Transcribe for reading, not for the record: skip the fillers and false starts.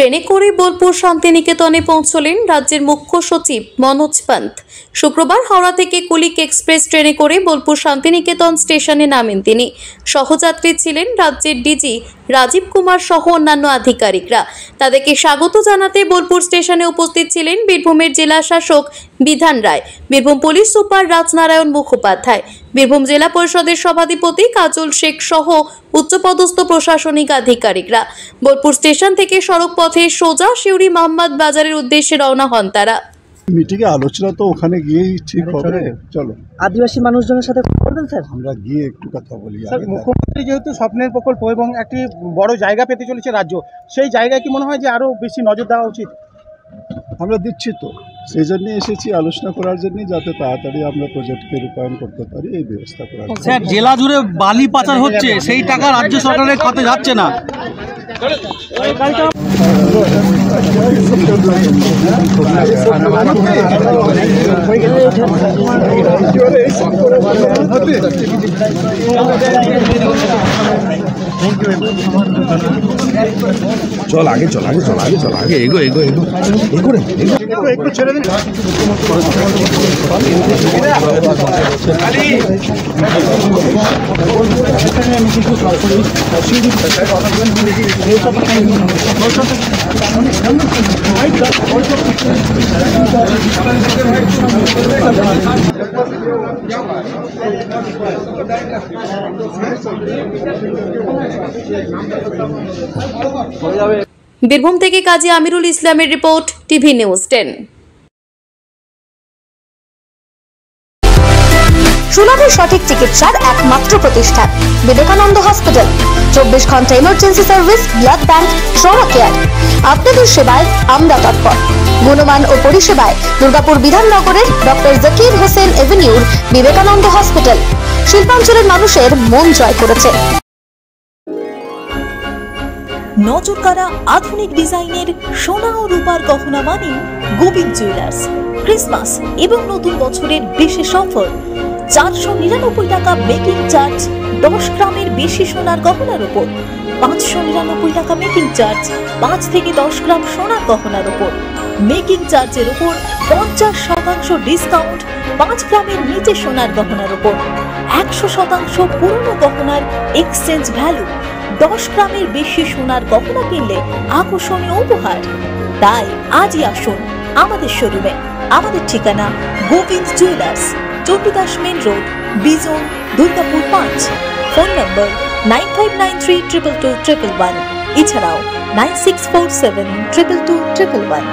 ট্রেনে করে বোলপুর শান্তিনিকেতনে পৌঁছলেন রাজ্যের মুখ্য সচিব মনোজ পান্ত। শুক্রবার হাওড়া থেকে কুলিক এক্সপ্রেস ট্রেনে করে বোলপুর শান্তিনিকেতন স্টেশনে নামেন তিনি। সহযাত্রী ছিলেন রাজ্যের ডিজি রাজীব কুমার সহ অন্যান্য আধিকারিকরা। তাদেরকে স্বাগত জানাতে বোলপুর স্টেশনে উপস্থিত ছিলেন বীরভূমের জেলা শাসক বিধান রায়, বীরভূম পুলিশ সুপার রাজনারায়ণ মুখোপাধ্যায়, বীরভূম জেলা পরিষদের সভাধিপতি কাজল শেখ সহ উচ্চপদস্থ প্রশাসনিক আধিকারিকরা। বোলপুর স্টেশন থেকে সড়ক পথে সোজা শিউরি মোহাম্মদ বাজারের উদ্দেশ্যে রওনা হন তারা। মিটিং এ আলোচনা তো ওখানে গিয়েই ঠিক হবে। চলো আদিবাসী মানুষজনের সাথে বলবেন স্যার, আমরা গিয়ে একটু কথা বলি। স্যার, মুখ্যমন্ত্রী যেহেতু স্বপ্নের প্রকল্প এবং একটি বড় জায়গা পেতে চলেছে রাজ্য, সেই জায়গায় কি মনে হয় যে আরো বেশি নজর দেওয়া উচিত? আমরা দিচ্ছি তো, সেই জন্যই এসেছি আলোচনা করার জন্য, যাতে তাড়াতাড়ি আমরা প্রজেক্টকে রূপায়ণ করতে পারি এই ব্যবস্থা করার। স্যার, জেলা জুড়ে বালি পাচার হচ্ছে, সেই টাকা রাজ্য সরকারের খাতে যাচ্ছে না। চল আগে, চল আগে, চল আগে, চল আগে, এগো এগো এগো এগো রে, একটু ছেড়ে দিন। বীরভূম থেকে কাজী আমিরুল ইসলামের রিপোর্ট, টিভি নিউজ 10। সুলভের সঠিক চিকিৎসার একমাত্র প্রতিষ্ঠান বিবেকানন্দ হসপিটাল। 24 ঘন্টা emergency service, blood bank, trauma care. আপনাদের সেবায় আমরা তৎপর। গুণমান ও পরিষেবায় দুর্গাপুর বিধাননগরের ডক্টর জাকির হোসেন এভিনিউর বিবেকানন্দ হসপিটাল শিল্পাঞ্চলের মানুষের মন জয় করেছে। নজরকাড়া আধুনিক ডিজাইনের সোনা ও রূপার গহনা মানে গোবিন্দ জুয়েলার্স। ক্রিসমাস এবং নতুন বছরের বিশেষ অফার, 499 টাকা মেকিং চার্জ 10 গ্রামের বেশি সোনার গহনার উপর, 599 টাকা মেকিং চার্জ 5 থেকে 10 গ্রাম সোনার গহনার উপর। মেকিং চার্জের উপর 50% ডিসকাউন্ট 5 গ্রামের নিচে সোনার গহনার উপর। 100% পুরনো গহনার এক্সচেঞ্জ ভ্যালু। 10 গ্রামের বেশি সোনার গহনা কিনলে আকর্ষণীয় উপহার। তাই আজই আসুন আমাদের শোরুমে। আমাদের ঠিকানা Gobinda jewellers, Chandidas main road, Bijan, Durgapur 5। Phone number 9593222111, এছাড়াও 9647222111।